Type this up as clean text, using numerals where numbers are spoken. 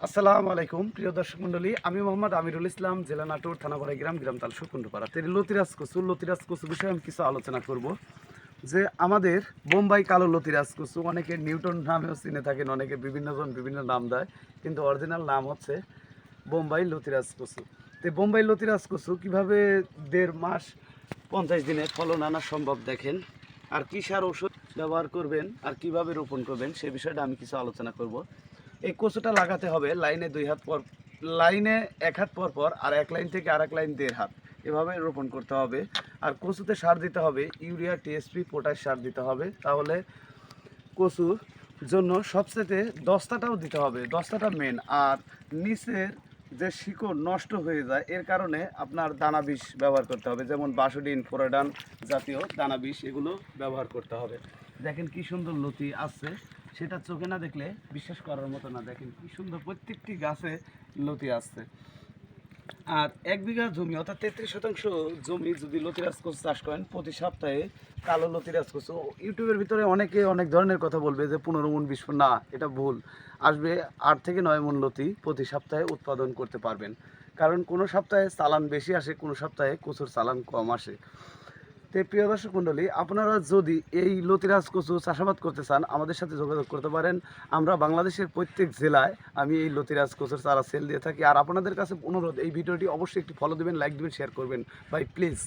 আসসালামু আলাইকুম প্রিয় দর্শক মণ্ডলী, আমি মোহাম্মদ আমিরুল ইসলাম, জেলা নাটোর, থানা বাড়াইগ্রাম, গ্রাম তাল সুকুণ্ডপাড়া। লতিরাজ কচু বিষয়ে আমি কিছু আলোচনা করব। যে আমাদের বোম্বাই কালো লতিরাজ কচু, অনেকে নিউটন নামেও চিনে থাকেন, অনেকে বিভিন্নজন বিভিন্ন নাম দেয়, কিন্তু অরিজিনাল নাম হচ্ছে বোম্বাই লতিরাজ কচু। তো বোম্বাই লতিরাজ কচু কীভাবে 1.5 মাস 50 দিনে ফলন আনা সম্ভব দেখেন, আর কী সার ওষুধ ব্যবহার করবেন আর কিভাবে রোপণ করবেন সে বিষয়টা আমি কিছু আলোচনা করব। এই কচুটা লাগাতে হবে লাইনে 2 হাত পর, লাইনে 1 হাত পর পর, আর এক লাইন থেকে আরেক লাইন 1.5 হাত, এভাবে রোপণ করতে হবে। আর কচুতে সার দিতে হবে ইউরিয়া, টিএসপি, পটাশ সার দিতে হবে। তাহলে কচুর জন্য সবচেয়ে দস্তাটাও দিতে হবে, দস্তাটা মেন। আর নিচের যে শিকড় নষ্ট হয়ে যায় এর কারণে আপনার দানা বিষ ব্যবহার করতে হবে, যেমন বাসুডিন, ফোরাডান জাতীয় দানা বিষ, এগুলো ব্যবহার করতে হবে। দেখেন কি সুন্দর লতি আসছে, সেটা চোখে না দেখলে বিশ্বাস করার মতো না। দেখেন কি সুন্দর প্রত্যেকটি গাছে লতি আসছে। আর 1 বিঘা জমি অর্থাৎ 33% জমি যদি লতিরাজ কচু চাষ করেন, প্রতি সপ্তাহে কালো লতিরাজ কচু, ইউটিউবের ভিতরে অনেকে অনেক ধরনের কথা বলবে যে 15 মণ 20 মণ, না, এটা ভুল। আসবে 8 থেকে 9 মণ লতি প্রতি সপ্তাহে উৎপাদন করতে পারবেন। কারণ কোনো সপ্তাহে চালান বেশি আসে, কোনো সপ্তাহে কচুর চালান কম আসে। তো প্রিয় দর্শক মণ্ডলী, আপনারা যদি এই লতিরাজ কচু চাষাবাদ করতে চান, আমাদের সাথে যোগাযোগ করতে পারেন। আমরা বাংলাদেশের প্রত্যেক জেলায় আমি এই লতিরাজ কচুর চারা সেল দিয়ে থাকি। আর আপনাদের কাছে অনুরোধ, এই ভিডিওটি অবশ্যই একটি ফলো দেবেন, লাইক দেবেন, শেয়ার করবেন ভাই, প্লিজ।